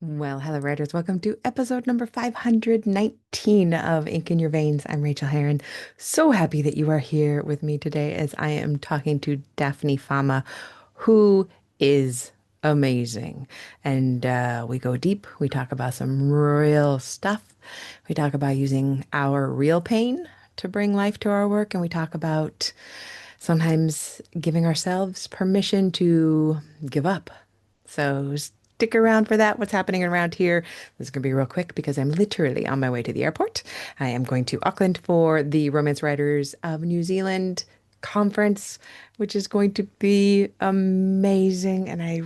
Well, hello, writers. Welcome to episode number 519 of Ink in Your Veins. I'm Rachael Herron. So happy that you are here with me today as I am talking to Daphne Fama, who is amazing. And we go deep. We talk about some real stuff. We talk about using our real pain to bring life to our work. And we talk about sometimes giving ourselves permission to give up. So stick around for that. What's happening around here? This is going to be real quick because I'm literally on my way to the airport. I am going to Auckland for the Romance Writers of New Zealand conference, which is going to be amazing. And I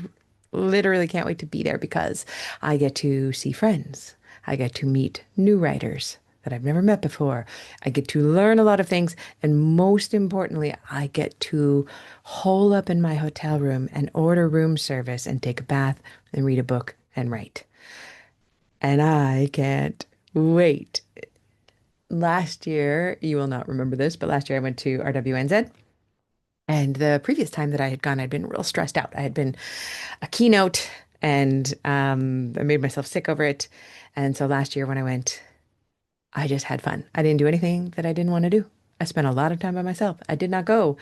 literally can't wait to be there because I get to see friends. I get to meet new writers that I've never met before. I get to learn a lot of things. And most importantly, I get to hole up in my hotel room and order room service and take a bath and read a book and write. And I can't wait. Last year, you will not remember this, but last year I went to RWNZ. And the previous time that I had gone, I'd been real stressed out. I had been a keynote and I made myself sick over it. And so last year when I went, I just had fun. I didn't do anything that I didn't want to do. I spent a lot of time by myself. I did not go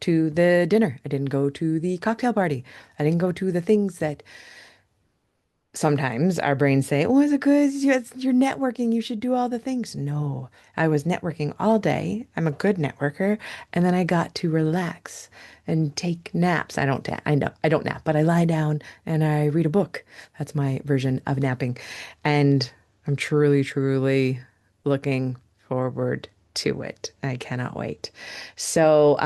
to the dinner. I didn't go to the cocktail party. I didn't go to the things that sometimes our brains say, oh, is it good? You're networking. You should do all the things. No, I was networking all day. I'm a good networker. And then I got to relax and take naps. I know, I don't nap, but I lie down and I read a book. That's my version of napping. And I'm truly, truly looking forward to it. I cannot wait. So,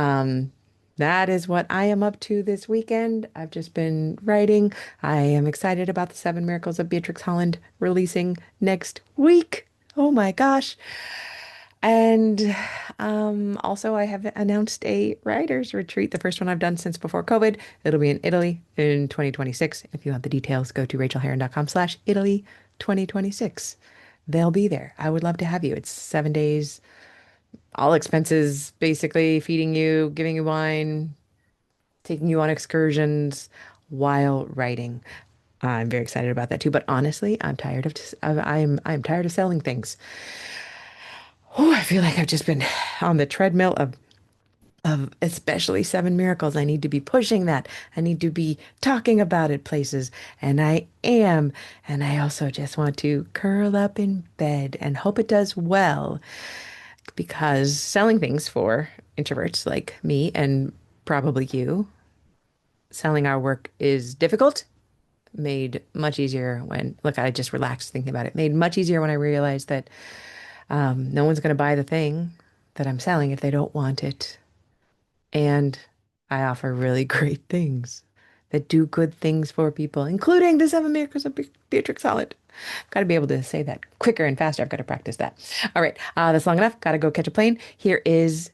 that is what I am up to this weekend. I've just been writing. I am excited about the Seven Miracles of Beatrix Holland releasing next week. Oh my gosh. And also, I have announced a writer's retreat, the first one I've done since before COVID. It'll be in Italy in 2026. If you want the details, go to rachelherron.com/Italy 2026. They'll be there. I would love to have you. It's 7 days, all expenses, basically feeding you, giving you wine, taking you on excursions while writing. I'm very excited about that too. But honestly, I'm tired of selling things. Oh, I feel like I've just been on the treadmill of especially Seven Miracles. I need to be pushing that. I need to be talking about it places, and I am. And I also just want to curl up in bed and hope it does well because selling things for introverts like me and probably you, selling our work is difficult. Made much easier when, look, I just relaxed thinking about it. Made much easier when I realized that no one's going to buy the thing that I'm selling if they don't want it. And I offer really great things that do good things for people, including the Seven Miracles of Beatrix Holland. Got to be able to say that quicker and faster. I've got to practice that. All right, that's long enough. Got to go catch a plane. Here is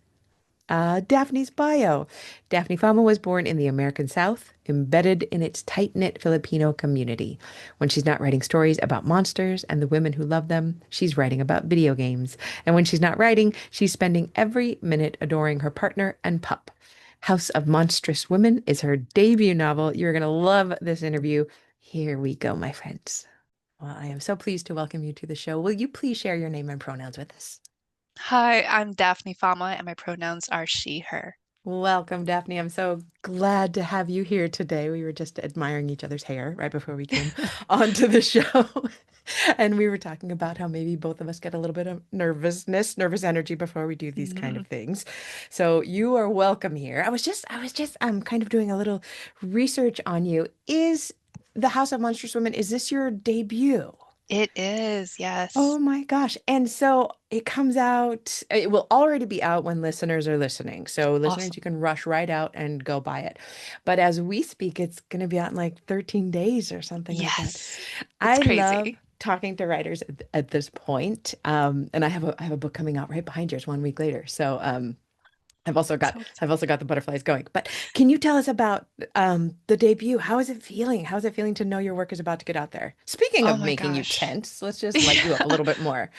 Daphne's bio. Daphne Fama was born in the American South, embedded in its tight-knit Filipino community. When she's not writing stories about monsters and the women who love them, she's writing about video games. And when she's not writing, she's spending every minute adoring her partner and pup. House of Monstrous Women is her debut novel. You're going to love this interview. Here we go, my friends. Well, I am so pleased to welcome you to the show. Will you please share your name and pronouns with us? Hi, I'm Daphne Fama, and my pronouns are she, her. Welcome, Daphne. I'm so glad to have you here today. We were just admiring each other's hair right before we came onto the show. And we were talking about how maybe both of us get a little bit of nervous energy before we do these kind Mhm. of things. So you are welcome here. I'm kind of doing a little research on you. Is The House of Monstrous Women, is this your debut? It is, Oh yes. my gosh. And so it comes out, it will already be out when listeners are listening. So listeners, you Awesome. can rush right out and go buy it. But as we speak, it's going to be out in like 13 days or something like that. Yes. It's I love crazy. talking to writers at this point. And I have a book coming out right behind yours 1 week later. So So I've excited. also got the butterflies going. But can you tell us about the debut? How is it feeling? How is it feeling to know your work is about to get out there? Speaking Oh of my making you gosh. tense, let's just light you up a little bit more.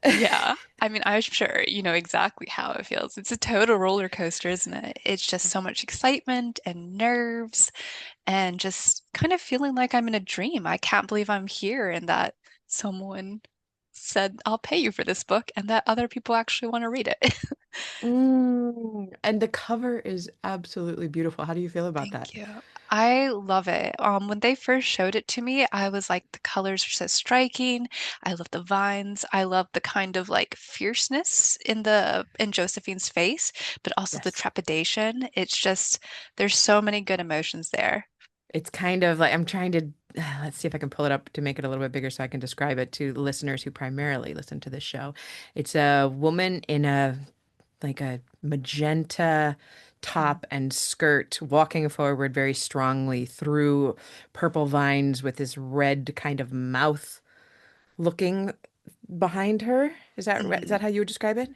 Yeah. I mean, I'm sure you know exactly how it feels. It's a total roller coaster, isn't it? It's just so much excitement and nerves and just kind of feeling like I'm in a dream. I can't believe I'm here and that someone said, I'll pay you for this book and that other people actually want to read it. And the cover is absolutely beautiful. How do you feel about that? Thank you. I love it. When they first showed it to me, I was like, the colors are so striking. I love the vines. I love the kind of like fierceness in Josephine's face, but also the Yes. trepidation. It's just there's so many good emotions there. It's kind of like I'm trying to let's see if I can pull it up to make it a little bit bigger so I can describe it to listeners who primarily listen to this show. It's a woman in a like a magenta Mm. top and skirt walking forward very strongly through purple vines with this red kind of mouth looking behind her. Is that Mm. how you would describe it?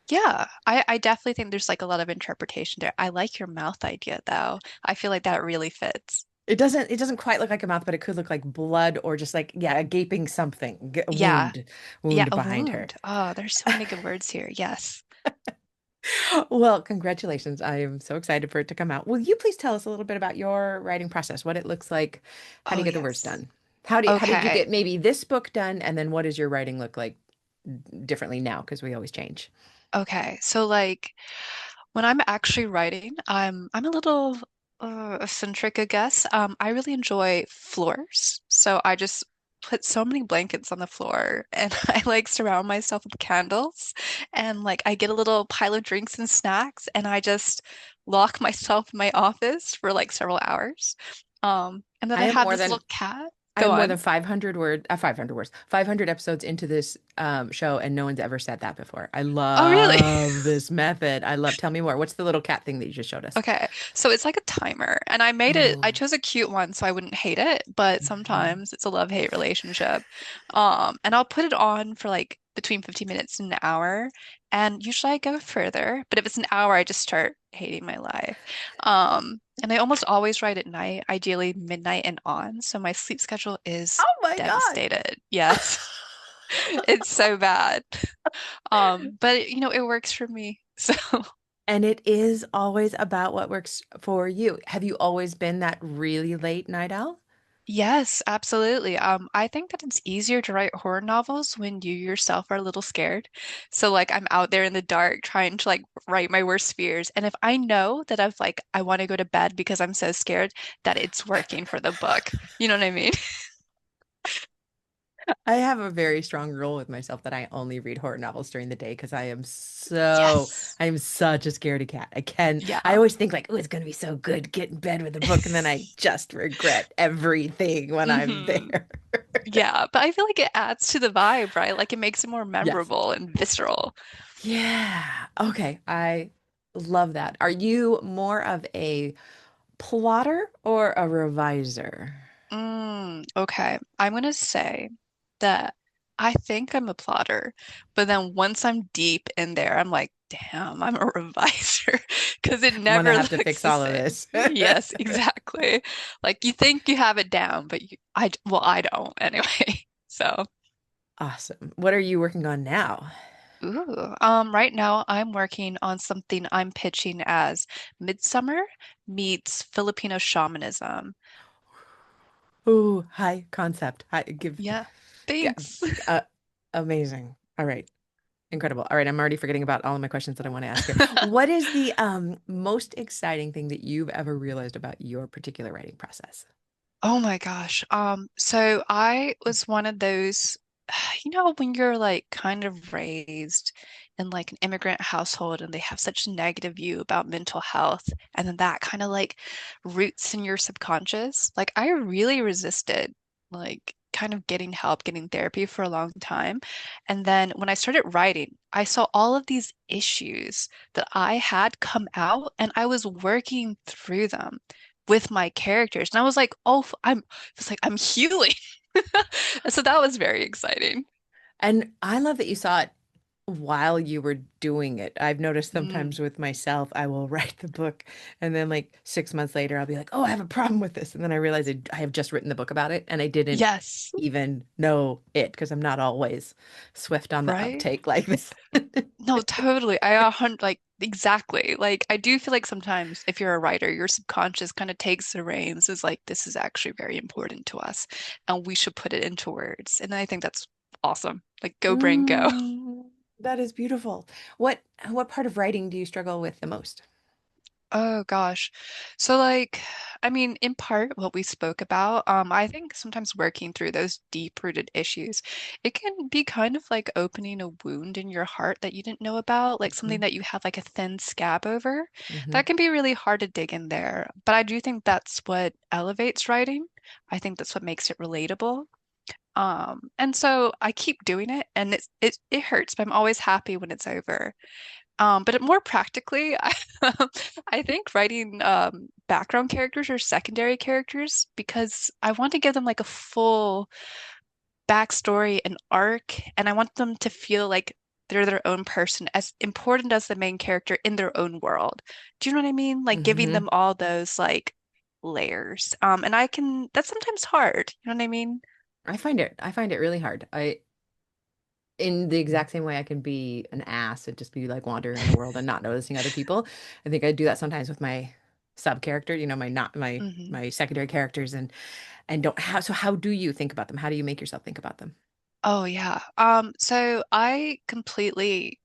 Yeah, I definitely think there's like a lot of interpretation there. I like your mouth idea though. I feel like that really fits. It doesn't quite look like a mouth, but it could look like blood or just like yeah, a gaping something, a Yeah, yeah, wound a behind her. wound. Oh, there's so many good words here. Yes. Well, congratulations. I am so excited for it to come out. Will you please tell us a little bit about your writing process, what it looks like? How do Oh, you get the words yes. done? How did you Okay. get maybe this book done? And then what does your writing look like differently now? Because we always change. Okay. So like when I'm actually writing, I'm a little eccentric, I guess. I really enjoy floors. So I just put so many blankets on the floor and I like surround myself with candles and like I get a little pile of drinks and snacks and I just lock myself in my office for like several hours. And then I I am have more this than little cat. I Go am more than on. 500 words, 500 episodes into this show, and no one's ever said that before. I Oh, really? love this method. Tell me more. What's the little cat thing that you just showed us? Okay, so it's like a timer, and I made it, Oh. I chose a cute one so I wouldn't hate it, but Mhm. sometimes it's a love-hate relationship. And I'll put it on for like between 15 minutes and an hour, and usually I go further, but if it's an hour, I just start hating my life. And I almost always write at night, ideally midnight and on, so my sleep schedule is Oh my God. devastated. Yes, it's so bad. But you know, it works for me. So And it is always about what works for you. Have you always been that really late night owl? yes, absolutely. I think that it's easier to write horror novels when you yourself are a little scared. So like I'm out there in the dark trying to like write my worst fears. And if I know that I want to go to bed because I'm so scared that it's working for the book. You know what I mean? I have a very strong rule with myself that I only read horror novels during the day because Yes. I am such a scaredy cat. I Yeah. always think like, oh, it's gonna be so good, get in bed with a book, and then I just regret everything when I'm hmm there. Yeah, but I feel like it adds to the vibe, right? Like it makes it more Yes. memorable and visceral. Yeah. Okay. I love that. Are you more of a plotter or a reviser? Okay. I'm gonna say that I think I'm a plotter, but then once I'm deep in there, I'm like, damn, I'm a reviser because it I'm gonna never have to looks fix the all of same. this. Yes, exactly. Like you think you have it down, but well, I don't anyway. So, Awesome. What are you working on now? right now I'm working on something I'm pitching as Midsummer meets Filipino shamanism. Ooh, high concept. Yeah, Yeah, thanks. uh, amazing. All right. Incredible. All right, I'm already forgetting about all of my questions that I want to ask here. What is the most exciting thing that you've ever realized about your particular writing process? Oh my gosh. So I was one of those, you know, when you're like kind of raised in like an immigrant household and they have such a negative view about mental health, and then that kind of like roots in your subconscious. Like I really resisted like kind of getting help, getting therapy for a long time. And then when I started writing, I saw all of these issues that I had come out and I was working through them with my characters. And I was like, oh, it's like I'm healing. And so that was very exciting. And I love that you saw it while you were doing it. I've noticed Mm, sometimes with myself, I will write the book and then like 6 months later, I'll be like, oh, I have a problem with this. And then I realize I have just written the book about it and I didn't yes, even know it because I'm not always swift on the right? uptake like this. No, totally. Like exactly. Like I do feel like sometimes if you're a writer, your subconscious kind of takes the reins, is like this is actually very important to us and we should put it into words. And I think that's awesome. Like go brain go. Mm, that is beautiful. What part of writing do you struggle with the most? Oh gosh. So like, I mean, in part what we spoke about, I think sometimes working through those deep-rooted issues, it can be kind of like opening a wound in your heart that you didn't know about, like something Hmm. that you have like a thin scab over. Hmm. That can be really hard to dig in there. But I do think that's what elevates writing. I think that's what makes it relatable. And so I keep doing it and it hurts, but I'm always happy when it's over. More practically, I think writing background characters or secondary characters because I want to give them like a full backstory and arc, and I want them to feel like they're their own person, as important as the main character in their own world. Do you know what I mean? Like giving Hmm. them all those like layers. And that's sometimes hard. You know what I mean? I find it really hard. In the exact same way I can be an ass and just be like wandering around the world and not noticing other people. I think I do that sometimes with my sub character, my not my Hmm. my secondary characters and don't have so how do you think about them? How do you make yourself think about them? Oh yeah. So I completely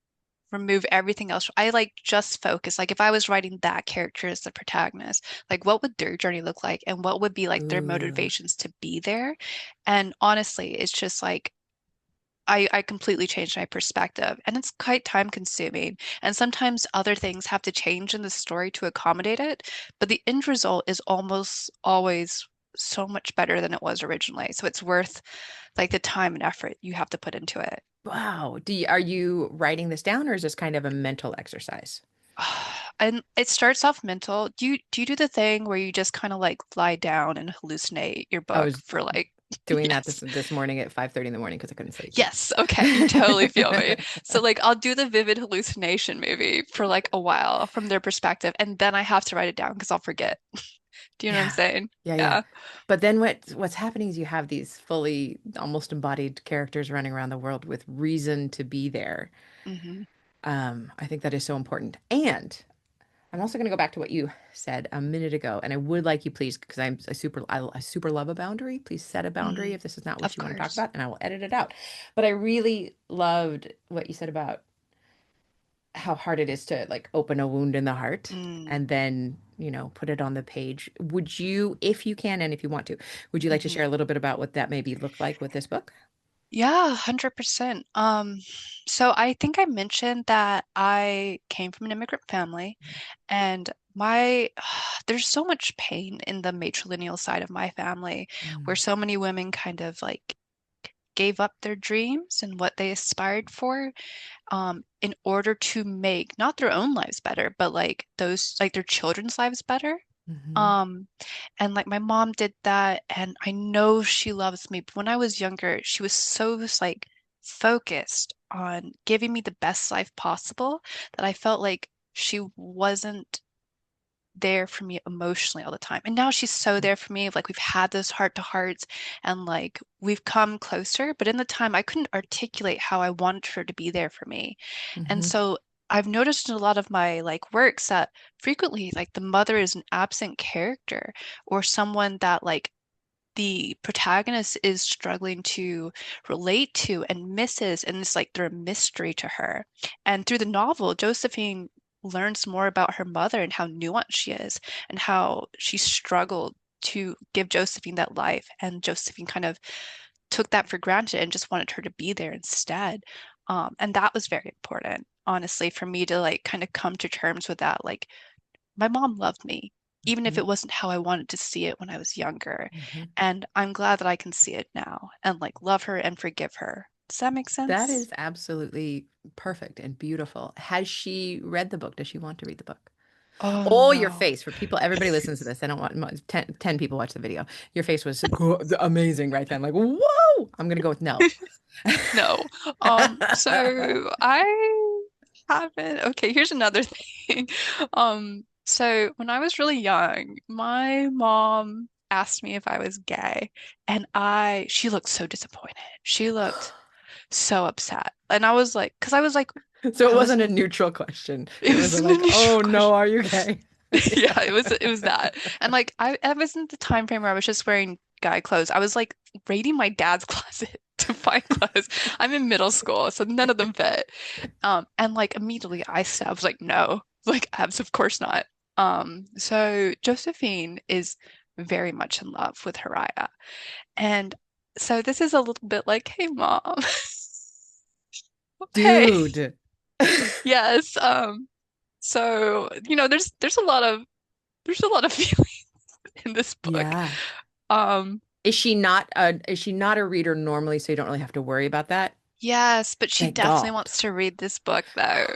remove everything else. I like just focus. Like if I was writing that character as the protagonist, like what would their journey look like and what would be like their Ooh. motivations to be there? And honestly, it's just like I completely changed my perspective and it's quite time consuming. And sometimes other things have to change in the story to accommodate it, but the end result is almost always so much better than it was originally. So it's worth like the time and effort you have to put into it. Wow. Are you writing this down or is this kind of a mental exercise? And it starts off mental. Do you do the thing where you just kind of like lie down and hallucinate your I book was for like doing that yes. this morning at 5:30 in the morning because I couldn't sleep. Yes, okay, you totally feel me. So like I'll do the vivid hallucination movie for like a while from their perspective and then I have to write it down because I'll forget. Do you know what I'm Yeah. saying? Yeah, yeah. Yeah. But then what's happening is you have these fully almost embodied characters running around the world with reason to be there. Hmm. I think that is so important. And I'm also going to go back to what you said a minute ago, and I would like you please, because I super love a boundary. Please set a boundary Hmm. if this is not what Of you want to talk course. about, and I will edit it out. But I really loved what you said about how hard it is to like open a wound in the heart Mm. and then, put it on the page. Would you, if you can, and if you want to, would you like to Hmm. share a little bit about what that maybe look like with this book? Yeah, 100%. So I think I mentioned that I came from an immigrant family and there's so much pain in the matrilineal side of my family where Mm, so many women kind of like gave up their dreams and what they aspired for in order to make not their own lives better, but like those like their children's lives better. mm-hmm, Um, and like my mom did that, and I know she loves me. But when I was younger, she was so just like focused on giving me the best life possible that I felt like she wasn't there for me emotionally all the time. And now she's so there for me. Like we've had those heart to hearts and like we've come closer. But in the time, I couldn't articulate how I wanted her to be there for me. And mm-hmm, so I've noticed in a lot of my like works that frequently like the mother is an absent character or someone that like the protagonist is struggling to relate to and misses, and it's like they're a mystery to her. And through the novel, Josephine learns more about her mother and how nuanced she is, and how she struggled to give Josephine that life. And Josephine kind of took that for granted and just wanted her to be there instead. And that was very important, honestly, for me to like kind of come to terms with that. Like, my mom loved me, even if mm-hmm, it wasn't how I wanted to see it when I was younger. mm-hmm. And I'm glad that I can see it now and like love her and forgive her. Does that make That sense? is absolutely perfect and beautiful. Has she read the book? Does she want to read the book? Oh Oh, your no. face for people. Everybody listens to this. I don't want 10 people watch the video. Your face was amazing right then. Like, whoa! I'm gonna go with no. No. So I haven't. Okay, here's another thing. So when I was really young, my mom asked me if I was gay, and she looked so disappointed. She looked so upset. And I was like, because So it I wasn't a wasn't, neutral question. it It was was a an like, initial oh no, question. are you gay? Yeah, it was that. And like I was in the time frame where I was just wearing guy clothes. I was like raiding my dad's closet to find clothes. I'm in middle school, so none of them fit. And like immediately I said, I was like, no, like abs, of course not. So Josephine is very much in love with Haraya. And so this is a little bit like, hey mom, hey, Dude. yes. So there's a lot of feeling in this book. Yeah. Um, Is she not a reader normally, so you don't really have to worry about that? yes, but she Thank definitely God. wants to read this book though.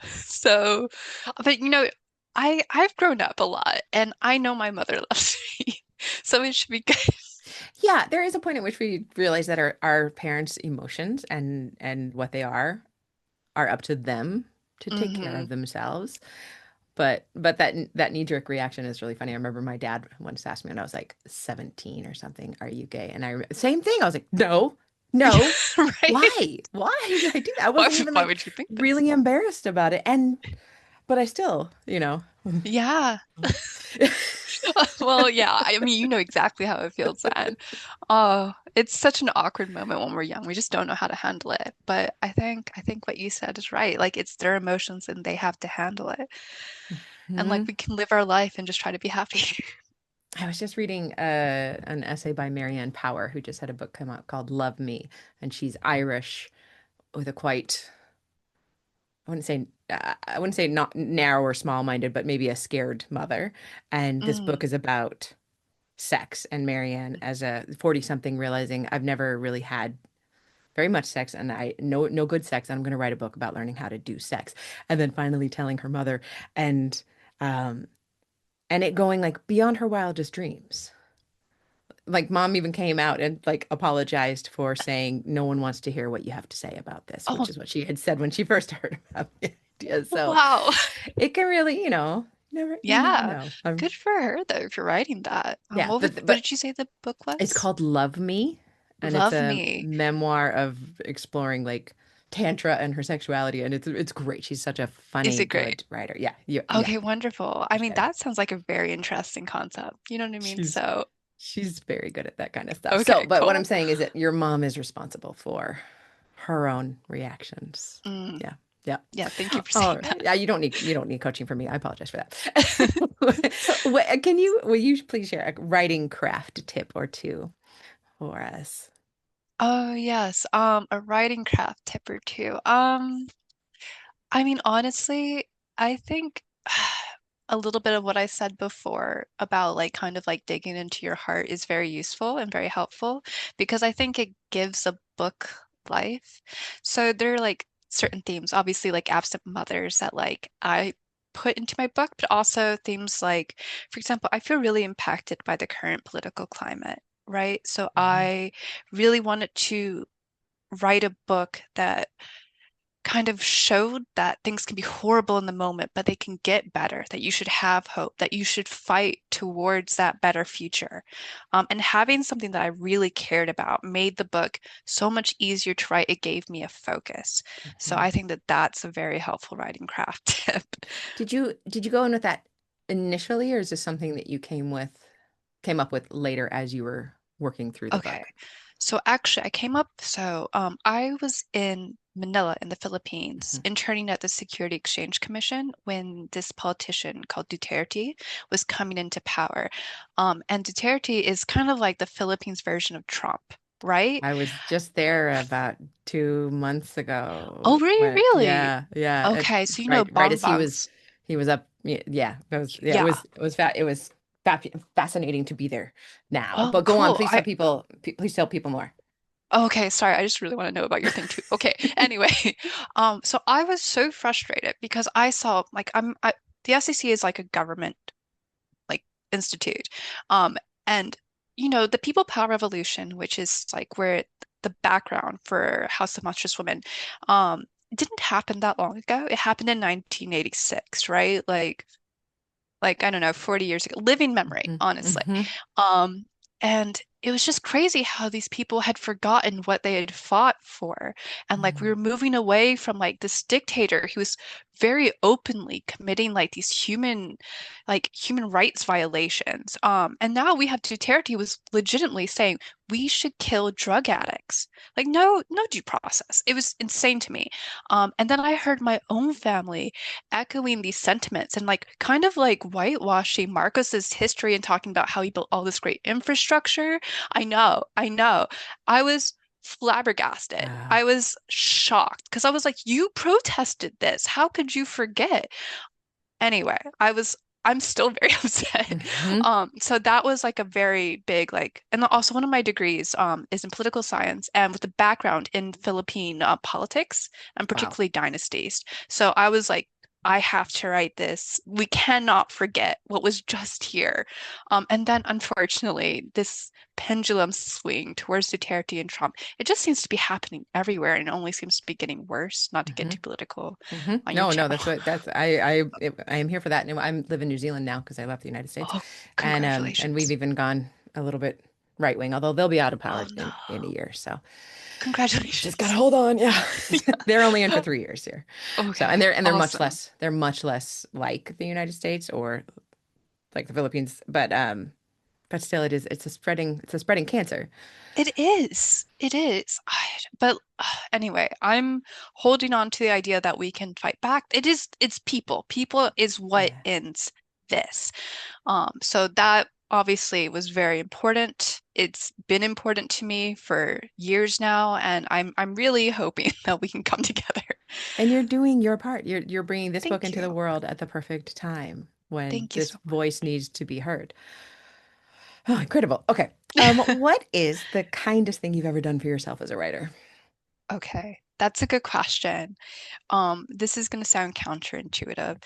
So, but I've grown up a lot and I know my mother loves me. So it should be good. Yeah, there is a point at which we realize that our parents' emotions and what they are up to them to take care Hmm. of themselves. But that knee-jerk reaction is really funny. I remember my dad once asked me when I was like 17 or something, "Are you gay?" And same thing. I was like, "No, no. Right? Why? Why did I do that?" I Why, wasn't even why like would you think this? really embarrassed about it. But I still, Yeah. Well, yeah. I mean, you know exactly how it feels then. Oh, it's such an awkward moment when we're young. We just don't know how to handle it. But I think what you said is right. Like it's their emotions and they have to handle it. And like Mhm. we can live our life and just try to be happy. I was just reading an essay by Marianne Power, who just had a book come out called Love Me, and she's Irish with a quite I wouldn't say not narrow or small-minded, but maybe a scared mother. And this book Mm. is about sex and Marianne as a 40 something realizing I've never really had very much sex and I no good sex. And I'm going to write a book about learning how to do sex. And then finally telling her mother and um and it going like beyond her wildest dreams. Like mom even came out and like apologized for saying no one wants to hear what you have to say about this, which Oh, is what she had said when she first heard about the idea. So wow. it can really, you never Yeah. know. Good for her though for writing that. Yeah, What but did you say the book it's was? called Love Me, and it's Love a Me. memoir of exploring like Tantra and her sexuality, and it's great. She's such a Is funny, it great? good writer. Yeah, yeah, Okay, wonderful. I you mean, should. that sounds like a very interesting concept. You know what I mean? She's So, she's very good at that kind of stuff. So, okay, but what I'm cool. saying is that your mom is responsible for her own reactions. Mm, Yeah. Yeah. yeah, thank you for All saying right. that. Yeah, you don't need coaching from me. I apologize for that. Will you please share a writing craft tip or two for us? Oh, yes. A writing craft tip or two. I mean, honestly, I think a little bit of what I said before about like kind of like digging into your heart is very useful and very helpful because I think it gives a book life. So there are like certain themes, obviously like absent mothers that like I put into my book, but also themes like, for example, I feel really impacted by the current political climate, right? So Mhm. I really wanted to write a book that kind of showed that things can be horrible in the moment, but they can get better, that you should have hope, that you should fight towards that better future. And having something that I really cared about made the book so much easier to write. It gave me a focus. So Mhm. I think that that's a very helpful writing craft tip. Did you go in with that initially, or is this something that you came up with later as you were working through the Okay. book? So actually, I was in Manila in the Philippines, Mhm. interning at the Security Exchange Commission when this politician called Duterte was coming into power. And Duterte is kind of like the Philippines version of Trump, right? I was just there about 2 months Oh, ago. really, really? Yeah, yeah. Okay, so you know Right as he was, Bongbong's. he was up. Yeah, Yeah. it was fascinating to be there now. Oh, But go on, cool. please tell people, please tell people more. Okay, sorry, I just really want to know about your thing too. Okay, anyway, so I was so frustrated because I saw like the SEC is like a government like institute, and the People Power Revolution, which is like where the background for House of Monstrous Women, it didn't happen that long ago. It happened in 1986, right? Like I don't know, 40 years ago. Living memory, Hmm. honestly. Hmm. Um, and it was just crazy how these people had forgotten what they had fought for. And like we were moving away from like this dictator who was very openly committing like these human rights violations. And now we have Duterte who was legitimately saying we should kill drug addicts. Like no due process. It was insane to me. And then I heard my own family echoing these sentiments and like kind of like whitewashing Marcos's history and talking about how he built all this great infrastructure. I know. I was flabbergasted. Wow. I was shocked because I was like, you protested this. How could you forget? Anyway, I'm still very upset. Hmm. So that was like a very big like, and also one of my degrees is in political science and with a background in Philippine politics and Wow. particularly dynasties. So I was like, I have to write this. We cannot forget what was just here. And then unfortunately, this pendulum swing towards Duterte and Trump, it just seems to be happening everywhere and it only seems to be getting worse, not to get Hmm. too political Hmm. on your No, no, channel. that's I am here for that. And I live in New Zealand now because I left the United States, Oh, and we've congratulations. even gone a little bit right wing, although they'll be out of power Oh no. in a year. So just gotta Congratulations. hold on. Yeah, they're only in for Yeah. 3 years here. So Okay, and awesome. they're much less like the United States or like the Philippines, but still it's a spreading cancer. It is. It is. But anyway, I'm holding on to the idea that we can fight back. It's people. People is what Yeah. ends this. So that obviously was very important. It's been important to me for years now, and I'm really hoping that we can come together. And you're doing your part. You're bringing this book Thank into the you. world at the perfect time when Thank you this so voice much. needs to be heard. Oh, incredible. Okay. What is the kindest thing you've ever done for yourself as a writer? Okay, that's a good question. This is going to sound counterintuitive.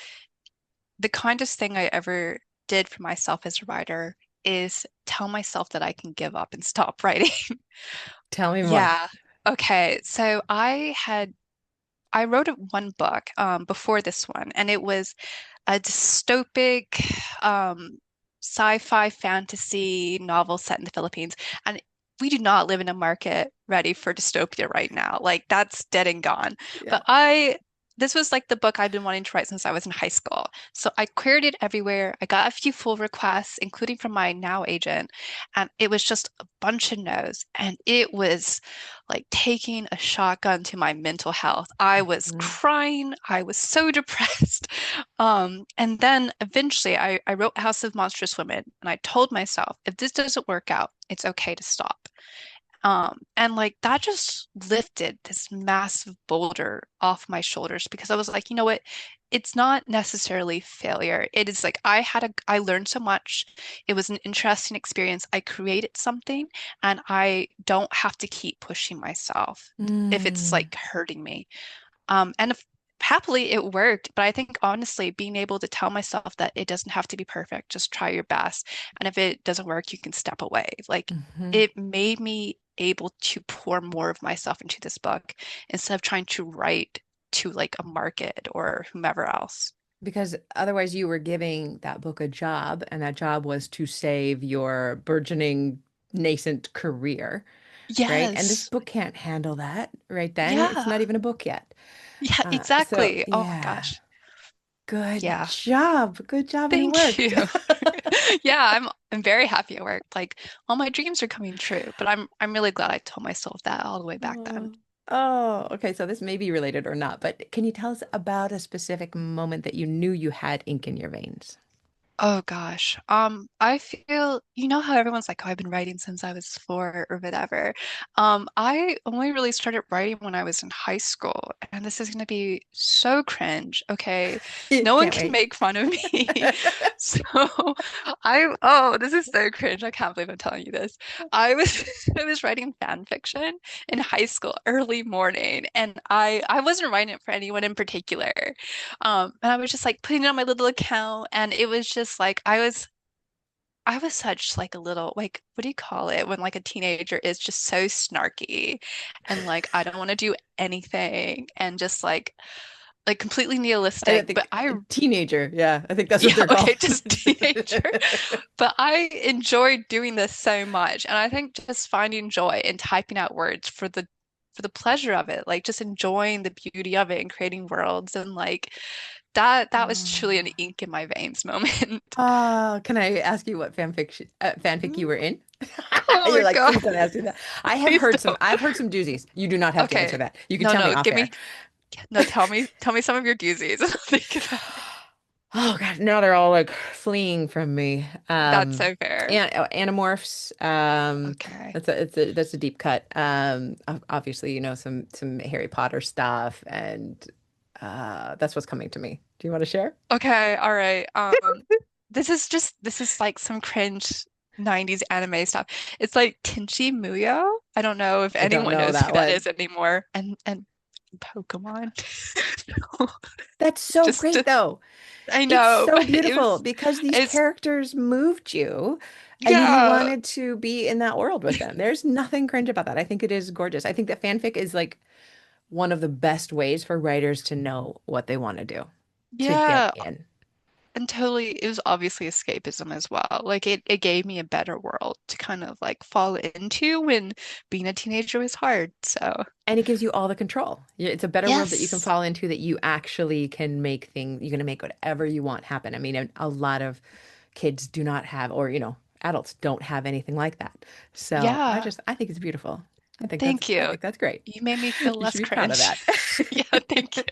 The kindest thing I ever did for myself as a writer is tell myself that I can give up and stop writing. Tell me more. Yeah. Okay. So I wrote one book before this one, and it was a dystopic sci-fi fantasy novel set in the Philippines. And we do not live in a market ready for dystopia right now. Like that's dead and gone. Yeah. But this was like the book I've been wanting to write since I was in high school. So I queried it everywhere. I got a few full requests, including from my now agent, and it was just a bunch of no's. And it was like taking a shotgun to my mental health. I was Mhm. crying. I was so depressed. And then eventually I wrote House of Monstrous Women and I told myself, if this doesn't work out, it's okay to stop. And like that just lifted this massive boulder off my shoulders because I was like, you know what? It's not necessarily failure. It is like I learned so much. It was an interesting experience. I created something and I don't have to keep pushing myself if it's Mm, like hurting me. And if, happily it worked, but I think honestly, being able to tell myself that it doesn't have to be perfect, just try your best. And if it doesn't work, you can step away. Like mhm. it made me able to pour more of myself into this book instead of trying to write to like a market or whomever else. Because otherwise you were giving that book a job, and that job was to save your burgeoning nascent career, right? And this Yes. book can't handle that right then. It's Yeah. not even a book yet. Yeah, So exactly. Oh my yeah, gosh. good Yeah. job. Good job, and it Thank worked. you. Yeah, I'm very happy at work. Like all my dreams are coming true, but I'm really glad I told myself that all the way back then. Oh, oh, okay. So this may be related or not, but can you tell us about a specific moment that you knew you had ink in your veins? Oh gosh. I feel, you know how everyone's like, oh, I've been writing since I was four or whatever. I only really started writing when I was in high school, and this is gonna be so cringe, okay? No one Can't can wait. make fun of me. So this is so cringe. I can't believe I'm telling you this. I was I was writing fan fiction in high school, early morning, and I wasn't writing it for anyone in particular. And I was just like putting it on my little account, and it was just like I was. I was such like a little like what do you call it when like a teenager is just so snarky and like I don't want to do anything and just like completely I nihilistic. But think I teenager. Yeah, I think that's what yeah, they're called. okay, just teenager. But I enjoyed doing this so much. And I think just finding joy in typing out words for the pleasure of it, like just enjoying the beauty of it and creating worlds and like that was truly an Oh. ink in my veins moment. Can I ask you what fanfic you were in? Oh You're my like, God. please don't ask me that. Please don't. I've heard some doozies. You do not have to Okay. answer that. You could No, tell me no, off give air. me no, tell me some of your doozies. I'll think about it. Oh God, now they're all like fleeing from me. That's so fair. Animorphs. Okay. That's a deep cut. Obviously, you know some Harry Potter stuff, and that's what's coming to me. Do you want to share? Okay, all right. This is like some cringe 90s anime stuff. It's like Tenchi Muyo. I don't know if I don't anyone know knows who that that one. is anymore. And Pokemon. That's so Just great though. I It's know. so beautiful because these It's characters moved you and you yeah. wanted to be in that world with them. There's nothing cringe about that. I think it is gorgeous. I think that fanfic is like one of the best ways for writers to know what they want to do, to get Yeah. in. And totally it was obviously escapism as well. Like it gave me a better world to kind of like fall into when being a teenager was hard. So And it gives you all the control. It's a better world that you can yes. fall into that you actually can make things, you're going to make whatever you want happen. I mean, a lot of kids do not have, or, adults don't have anything like that. So Yeah. I think it's beautiful. Thank I you. think that's great. You made me feel You should less be proud of cringe. that. Yeah, thank you.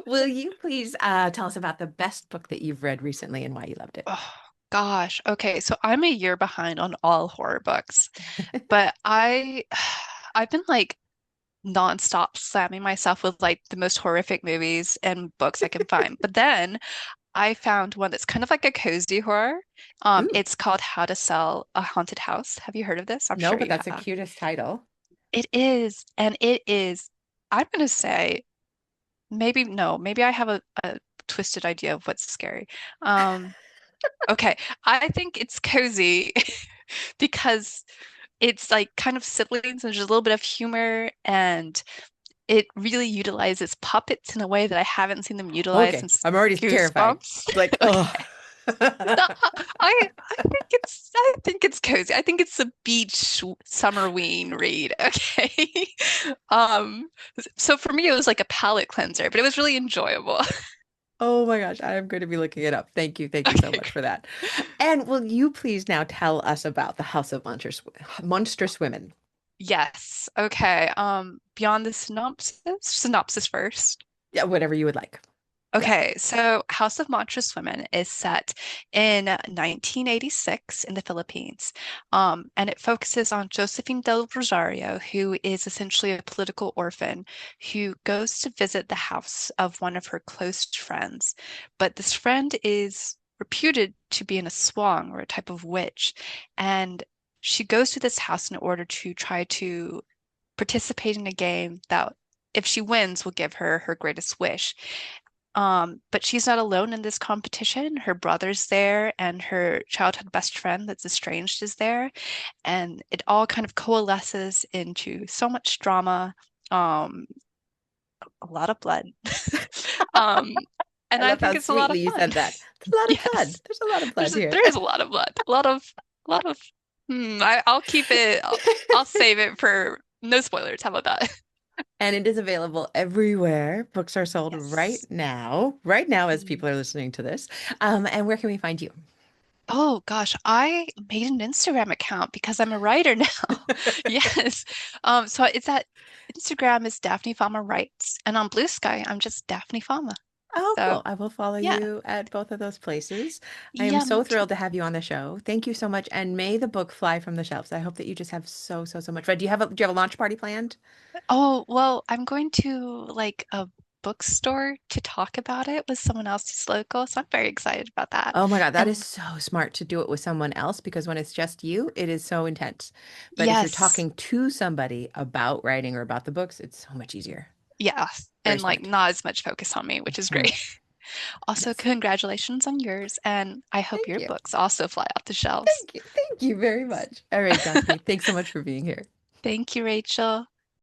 Will you please tell us about the best book that you've read recently and why you loved it? Oh, gosh. Okay, so I'm a year behind on all horror books, but I've been like nonstop slamming myself with like the most horrific movies and books I can find. But then I found one that's kind of like a cozy horror. Ooh, It's called How to Sell a Haunted House. Have you heard of this? I'm no, sure but you that's the have. cutest title. It is, and it is, I'm gonna say maybe no, maybe I have a twisted idea of what's scary. Um, okay, I think it's cozy because it's like kind of siblings and there's a little bit of humor and it really utilizes puppets in a way that I haven't seen them utilized Okay, since I'm already terrified. Goosebumps. It's like, oh. Okay. No, I think it's cozy. I think it's a beach summerween read. Okay. Um, so for me it was like a palate cleanser, but it was really enjoyable. Oh my gosh, I am going to be looking it up. Thank you. Thank you so Okay. much for that. And will you please now tell us about the House of Monstrous Women? Yes. Okay. Beyond the synopsis first. Yeah, whatever you would like. Yeah. Okay, so House of Monstrous Women is set in 1986 in the Philippines, and it focuses on Josephine del Rosario, who is essentially a political orphan who goes to visit the house of one of her close friends. But this friend is reputed to be in a swang or a type of witch, and she goes to this house in order to try to participate in a game that, if she wins, will give her her greatest wish. But she's not alone in this competition. Her brother's there, and her childhood best friend that's estranged is there. And it all kind of coalesces into so much drama, um, a lot of blood. Um, I and I love how think it's a lot sweetly of you fun. said that. There's a lot of blood. Yes, There's a lot of blood here. there is a lot of blood, a lot of. I'll keep it. I'll save it for no spoilers. How about that? And it is available everywhere. Books are sold Yes. right now as Mm. people are listening to this. And where can we find you? Oh gosh, I made an Instagram account because I'm a writer now. Yes. So it's at Instagram is Daphne Fama Writes, and on Blue Sky, I'm just Daphne Fama. Oh, So cool. I will follow yeah, you at both of those places. I am yeah, so me too. thrilled to have you on the show. Thank you so much. And may the book fly from the shelves. I hope that you just have so much fun. Do you have a launch party planned? Oh, well, I'm going to like a bookstore to talk about it with someone else who's local, so I'm very excited about that. Oh my God, that is And so smart to do it with someone else because when it's just you, it is so intense. But if you're yes, talking to somebody about writing or about the books, it's so much easier. yeah, Very and like smart. not as much focus on me, which is Mhm. great. Also, Yes. congratulations on yours, and I hope Thank your you. books also fly off the shelves. Thank you. Thank you very much. All right, Daphne. Thanks so much for being here. Thank you, Rachel.